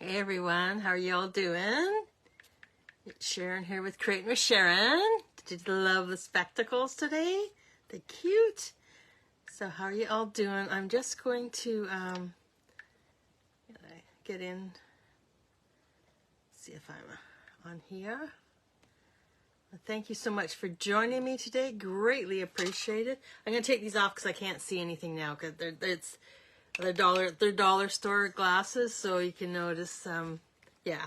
Hey everyone, how are y'all doing? It's Sharon here with Creating with Sharon. Did you love the spectacles today? They're cute. So how are you all doing? I'm just going to get in, see if I'm on here. Thank you so much for joining me today. Greatly appreciated. I'm going to take these off because I can't see anything now because they're dollar store glasses, so you can notice. Yeah.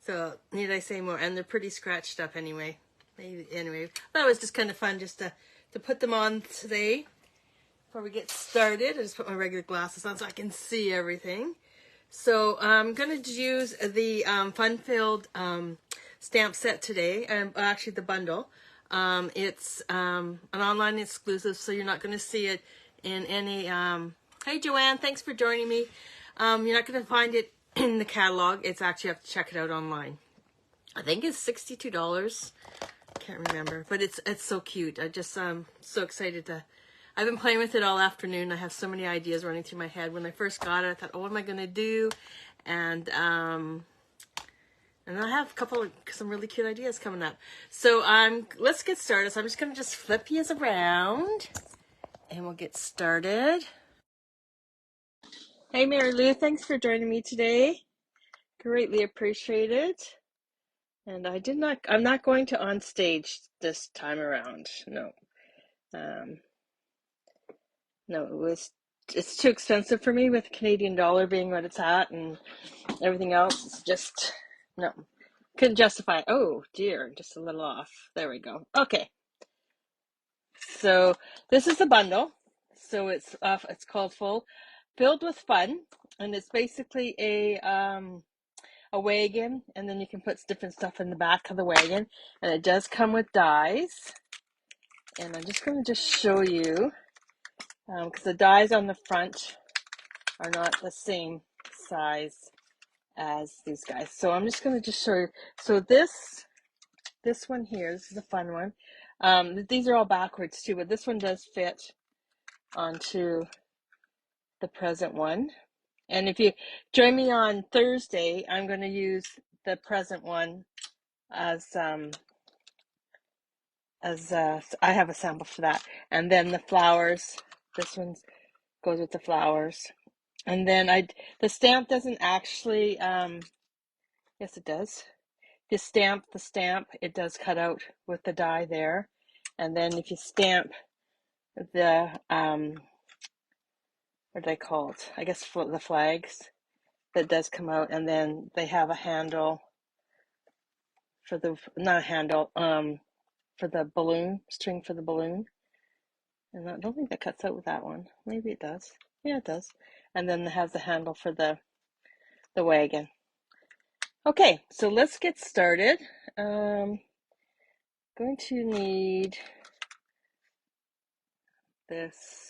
So need I say more? And they're pretty scratched up anyway. Anyway, that was just kind of fun just to put them on today before we get started. I just put my regular glasses on so I can see everything. So I'm going to use the fun-filled stamp set today, and actually the bundle. It's an online exclusive, so you're not going to see it in any... Hey Joanne, thanks for joining me. You're not going to find it in the catalog. It's actually, you have to check it out online. I think it's $62. I can't remember, but it's so cute. I just so excited to... I've been playing with it all afternoon. I have so many ideas running through my head. When I first got it, I thought, oh, what am I going to do? And I have some really cute ideas coming up. So let's get started. So I'm just going to flip you around and we'll get started. Hey, Mary Lou, thanks for joining me today. Greatly appreciated. And I'm not going to on stage this time around. No. No, it's too expensive for me with the Canadian dollar being what it's at and everything else. It's just, no, couldn't justify it. Oh dear, just a little off. There we go. Okay. So this is the bundle. So it's called Filled with Fun, and it's basically a wagon, and then you can put different stuff in the back of the wagon, and it does come with dies. And I'm just going to show you because the dies on the front are not the same size as these guys. So I'm just going to show you. So this one here, this is a fun one. These are all backwards too, but this one does fit onto the present one. And if you join me on Thursday, I'm going to use the present one as I have a sample for that. And then the flowers, this one goes with the flowers. And then the stamp doesn't actually, yes it does. You stamp the stamp, it does cut out with the die there. And then if you stamp the, what are they called? I guess the flags, that does come out. And then they have a handle for not a handle, for the balloon, string for the balloon. And I don't think that cuts out with that one. Maybe it does. Yeah, it does. And then it has the handle for the wagon. Okay, so let's get started. Going to need this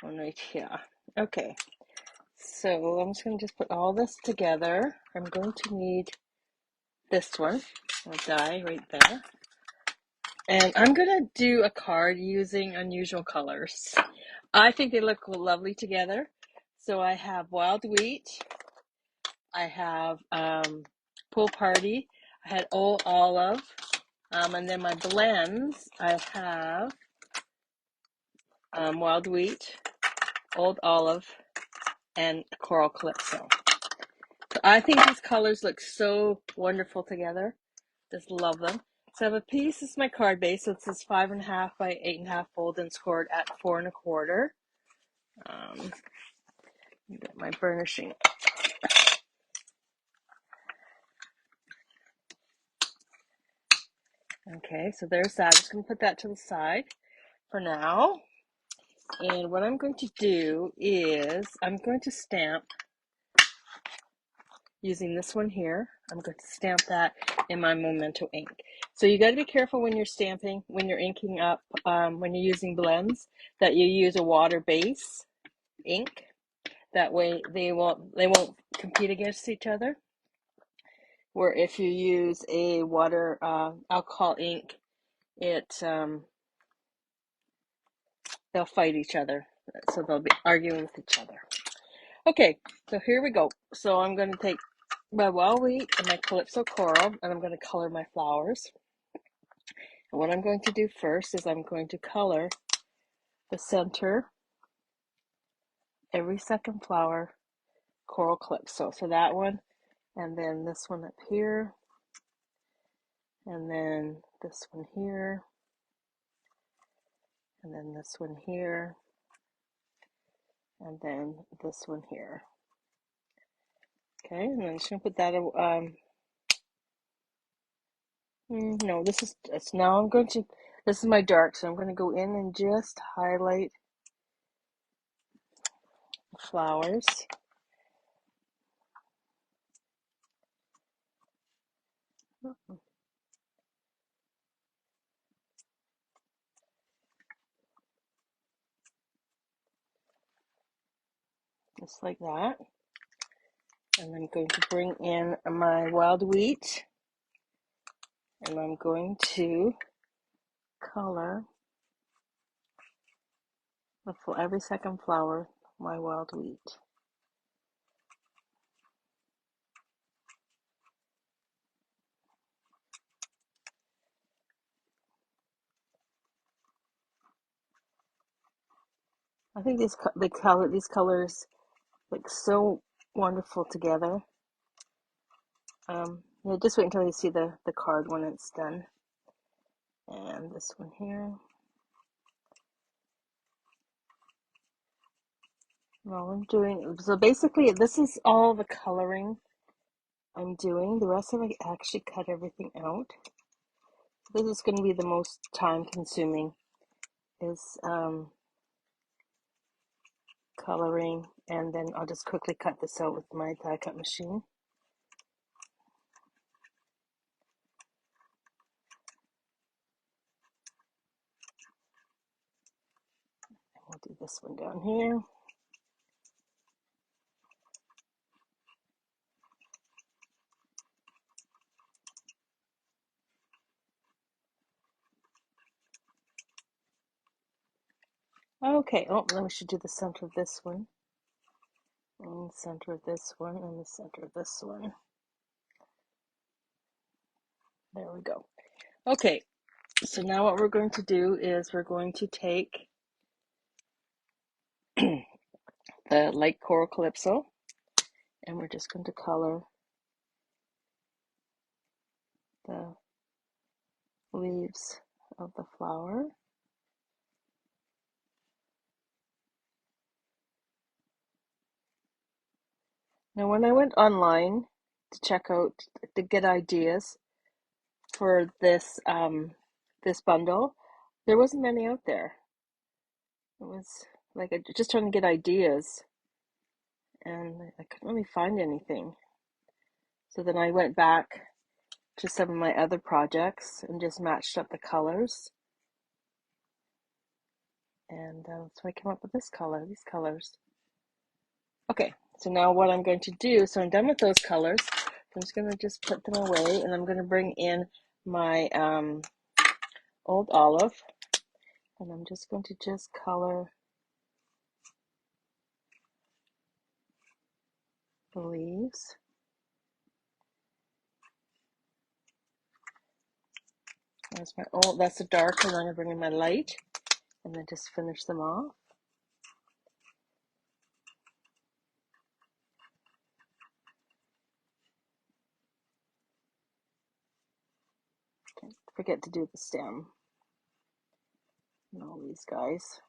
one right here. Okay, so I'm just going to put all this together. I'm going to need this one, a die right there. And I'm going to do a card using unusual colors. I think they look lovely together. So I have Wild Wheat. I have Pool Party. I had Old Olive. And then my blends, I have Wild Wheat, Old Olive, and Coral Calypso. So I think these colors look so wonderful together. Just love them. So I have a piece, this is my card base, so it says 5.5 by 8.5 fold and scored at 4 1/4. Get my burnishing. Okay, so there's that. I'm just going to put that to the side for now. And what I'm going to do is I'm going to stamp using this one here. I'm going to stamp that in my Memento ink. So you got to be careful when you're stamping, when you're inking up, when you're using blends, that you use a water base ink. That way they won't compete against each other. Where if you use a water alcohol ink, they'll fight each other. So they'll be arguing with each other. Okay, so here we go. So I'm going to take my wild wheat and my Calypso coral, and I'm going to color my flowers. And what I'm going to do first is I'm going to color the center, every second flower, Coral Calypso. So that one, and then this one up here, and then this one here, and then this one here, and then this one here. Okay, and I'm just going to put that, no, this is, now I'm going to, this is my dark, so I'm going to go in and just highlight the flowers. Just like that. And I'm going to bring in my wild wheat, and I'm going to color every second flower, my wild wheat. I think these colors look so wonderful together. Yeah, just wait until you see the card when it's done. And this one here. Well, I'm doing, so basically this is all the coloring I'm doing. The rest of it, I actually cut everything out. This is going to be the most time consuming, is coloring, and then I'll just quickly cut this out with my die cut machine. We'll do this one down here. Okay, oh, then we should do the center of this one, and the center of this one, and the center of this one. There we go. Okay, so now what we're going to do is we're going to take the light coral calypso, and we're just going to color the leaves of the flower. Now, when I went online to check out, to get ideas for this this bundle, there wasn't many out there. It was like just trying to get ideas, and I couldn't really find anything. So then I went back to some of my other projects and just matched up the colors, and so I came up with this color, these colors. Okay, so now what I'm going to do, so I'm done with those colors. I'm just going to just put them away, and I'm going to bring in my Old Olive, and I'm just going to just color the leaves. There's my old, that's the dark, and I'm going to bring in my light, and then just finish them off. Can't forget to do the stem and all these guys.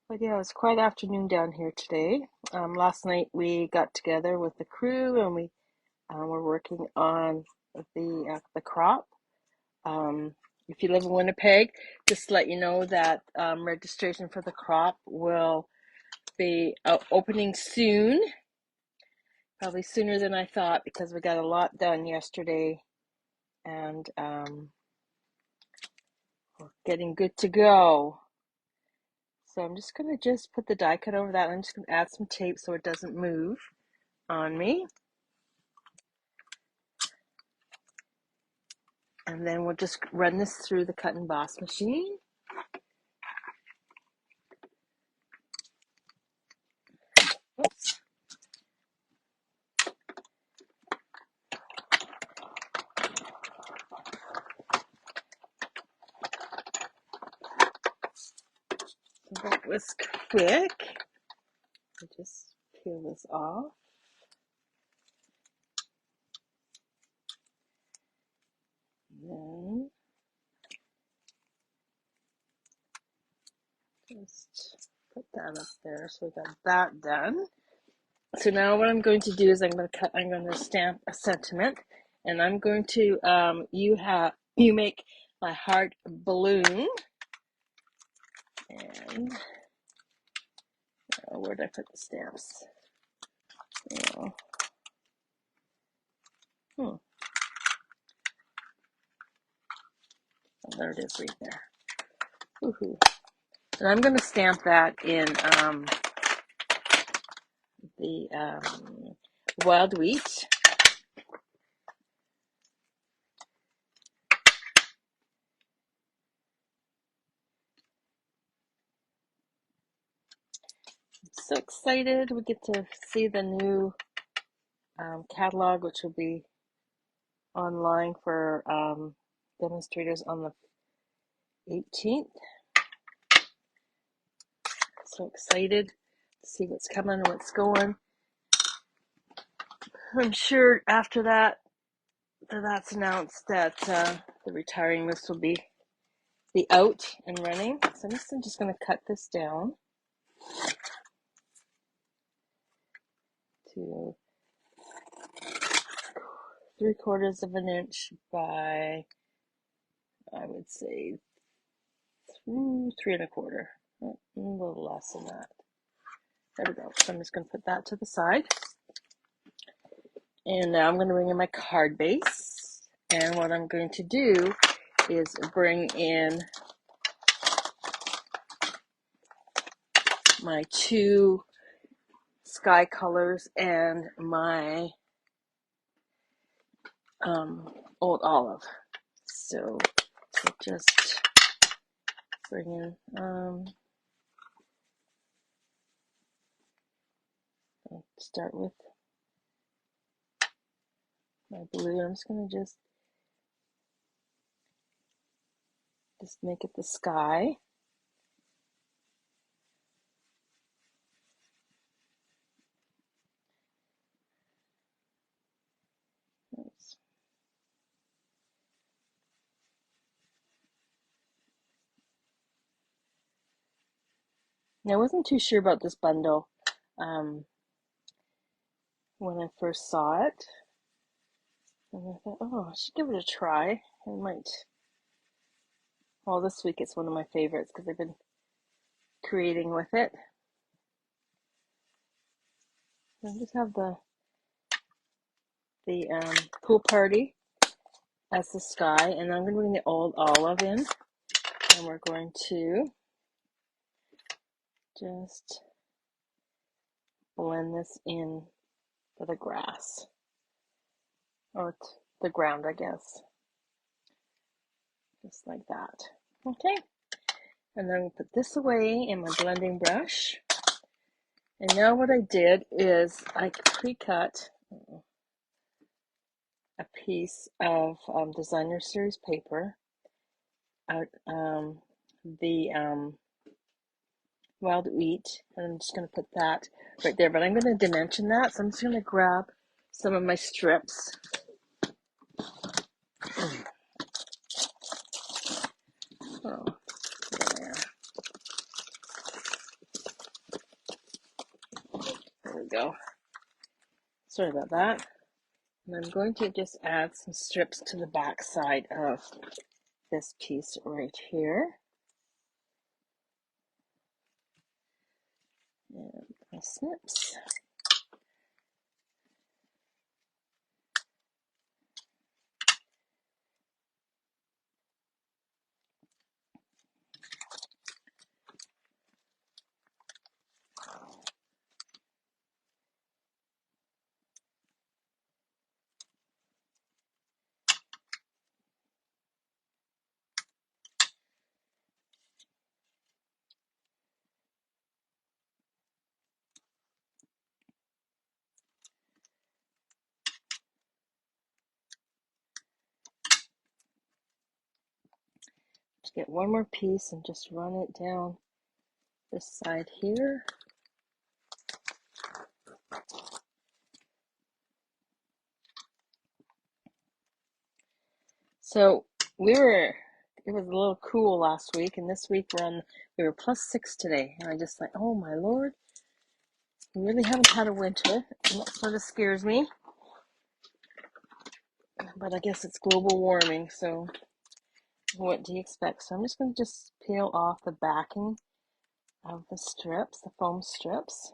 But yeah, it was quite afternoon down here today. Last night we got together with the crew, and we were working on the crop. If you live in Winnipeg, just to let you know that registration for the crop will be opening soon, probably sooner than I thought, because we got a lot done yesterday, and we're getting good to go. So I'm just going to just put the die cut over that. I'm just going to add some tape so it doesn't move on me. And then we'll just run this through the cut and emboss machine. was quick. I just peel this off. And then just put that up there. So we got that done. So now what I'm going to do is I'm going to stamp a sentiment, and I'm going to you make my heart balloon, and where did I put the stamps? Oh, there it is right there. Woohoo. And I'm going to stamp that in the wild wheat. I'm so excited. We get to see the new catalog, which will be online for demonstrators on the 18th. So excited to see what's coming and what's going. I'm sure after that's announced that the retiring list will be out and running. So I'm just going to cut this down to 3/4 of an inch by, I would say, 3 1/4. A little less than that. There we go. So I'm just going to put that to the side. And now I'm going to bring in my card base. And what I'm going to do is bring in my 2 sky colors and my old olive. So just bring in I'll start with my blue. I'm just going to just make it the sky. Oops. Now, I wasn't too sure about this bundle when I first saw it. And I thought, oh, I should give it a try. I might. Well, this week it's one of my favorites because I've been creating with it. I just have the pool party as the sky, and I'm going to bring the old olive in, and we're going to just blend this in for the grass, or the ground, I guess, just like that. Okay, and then we'll put this away in my blending brush. And now what I did is I pre-cut a piece of designer series paper out the wild wheat, and I'm just going to put that right there, but I'm going to dimension that, so I'm just going to grab some of my strips. Oh, there we go. Sorry about that. And I'm going to just add some strips to the back side of this piece right here. And my snips. Get one more piece and just run it down this side here. So it was a little cool last week, and this week we were +6 today. And I just like, oh my Lord, we really haven't had a winter. And that sort of scares me. But I guess it's global warming, so what do you expect? So I'm just going to just peel off the backing of the strips, the foam strips.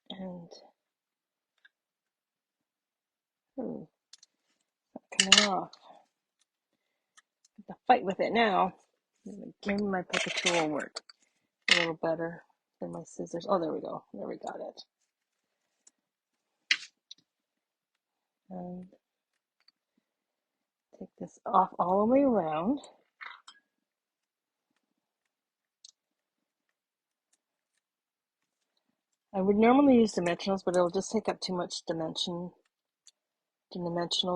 And coming off. The fight with it now. Maybe my paper tool will work a little better than my scissors. Oh, there we go. There we got it. And take this off all the way around. I would normally use dimensionals, but it'll just take up too much dimensionals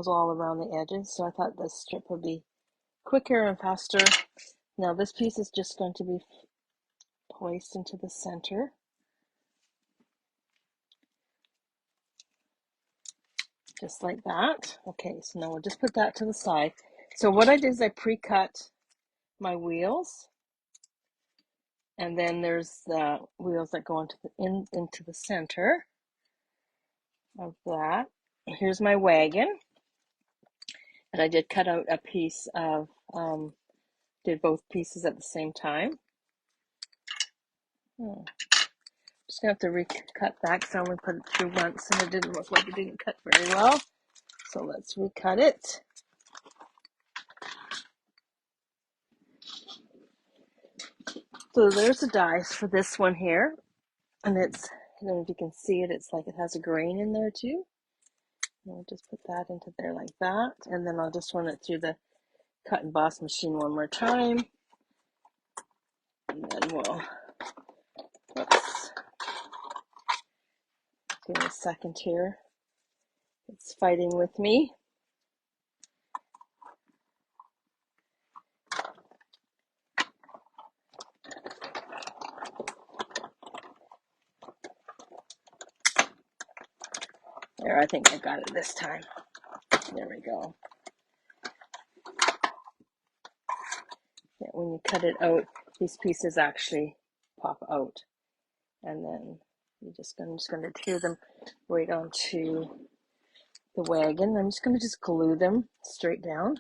all around the edges. So I thought this strip would be quicker and faster. Now this piece is just going to be placed into the center. Just like that. Okay, so now we'll just put that to the side. So what I did is I pre-cut my wheels, and then there's the wheels that go into the center of that. Here's my wagon, and I did cut out a piece of, did both pieces at the same time. Just gonna have to recut that because I only put it through once and it didn't look like it didn't cut very well. So let's recut it. So there's the dies for this one here. And it's, I don't know if you can see it, it's like it has a grain in there too. And I'll just put that into there like that. And then I'll just run it through the cut and emboss machine one more time. And then we'll, oops, give me a second here. It's fighting with me. There, I think I got it this time. There we go. Yeah, when you cut it out, these pieces actually pop out. And then I'm just going to adhere them right onto the wagon. I'm just going to glue them straight down.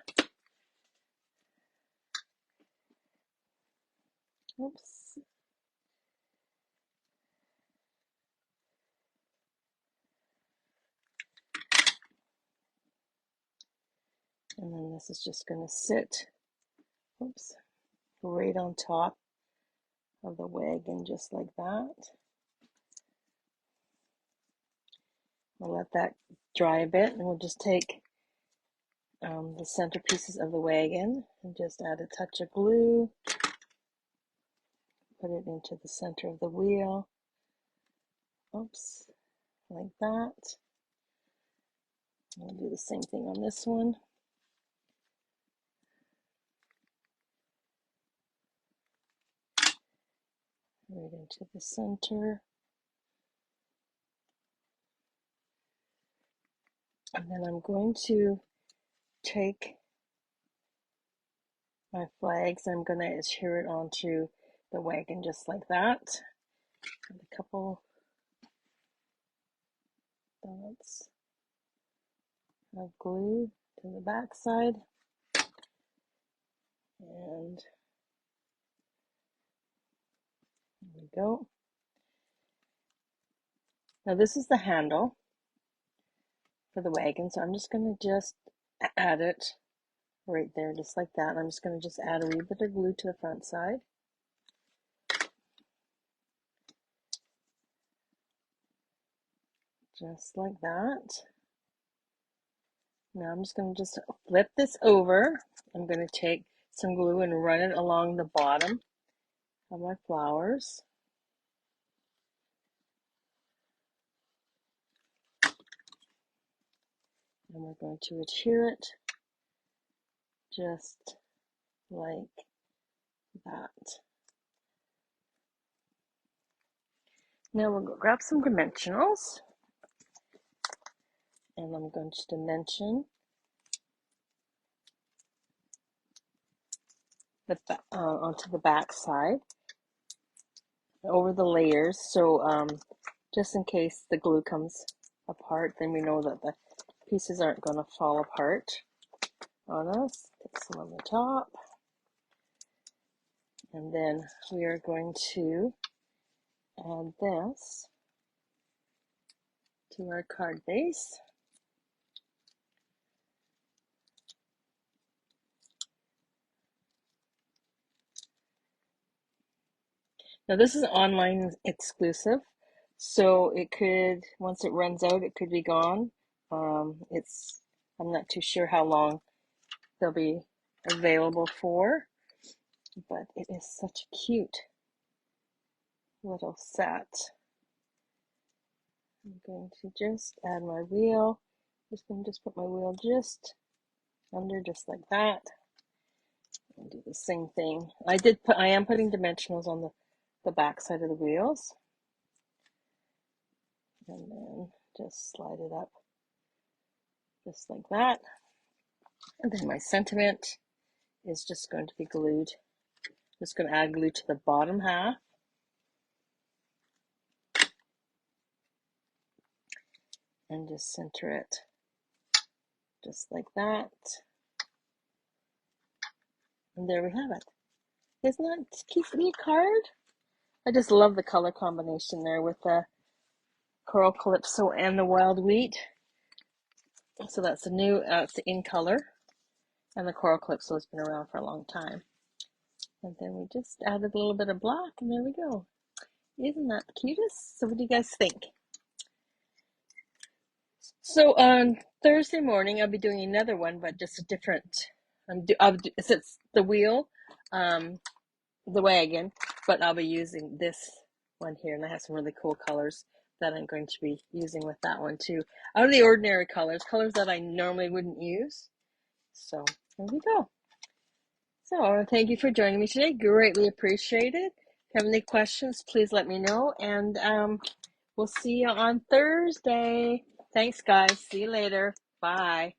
Oops. And then this is just going to sit, oops, right on top of the wagon, just like that. We'll let that dry a bit, and we'll just take the center pieces of the wagon and just add a touch of glue, put it into the center of the wheel, oops, like that. I'll do the same thing on this one. Right into the center. And then I'm going to take my flags, I'm going to adhere it onto the wagon just like that. And a couple dots of glue to the back side. And there we go. Now this is the handle for the wagon, so I'm just going to add it right there, just like that. I'm just going to add a wee bit of glue to the front side. Just like that. Now I'm just going to flip this over. I'm going to take some glue and run it along the bottom of my flowers. And we're going to adhere it just like that. Now we'll go grab some dimensionals, and I'm going to dimension onto the back side over the layers. So just in case the glue comes apart, then we know that the pieces aren't going to fall apart on us. Take some on the top, and then we are going to add this to our card base. Now this is online exclusive, so it could, once it runs out, it could be gone. I'm not too sure how long they'll be available for, but it is such a cute little set. I'm going to just add my wheel. Just going to put my wheel just under, just like that, and do the same thing. I am putting dimensionals on the back side of the wheels, and then just slide it up just like that. And then my sentiment is just going to be glued. I'm just going to add glue to the bottom half, and just center it just like that. And there we have it. Isn't that a cute little card? I just love the color combination there with the Coral Calypso and the Wild Wheat. So that's the new, it's in color, and the Coral Calypso has been around for a long time. And then we just added a little bit of black, and there we go. Isn't that the cutest? So what do you guys think? So on Thursday morning, I'll be doing another one, but just a different, it's the wheel, the wagon, but I'll be using this one here, and I have some really cool colors that I'm going to be using with that one too. Out of the ordinary colors that I normally wouldn't use. So there we go. So I want to thank you for joining me today. Greatly appreciate it. If you have any questions, please let me know, and we'll see you on Thursday. Thanks, guys. See you later. Bye.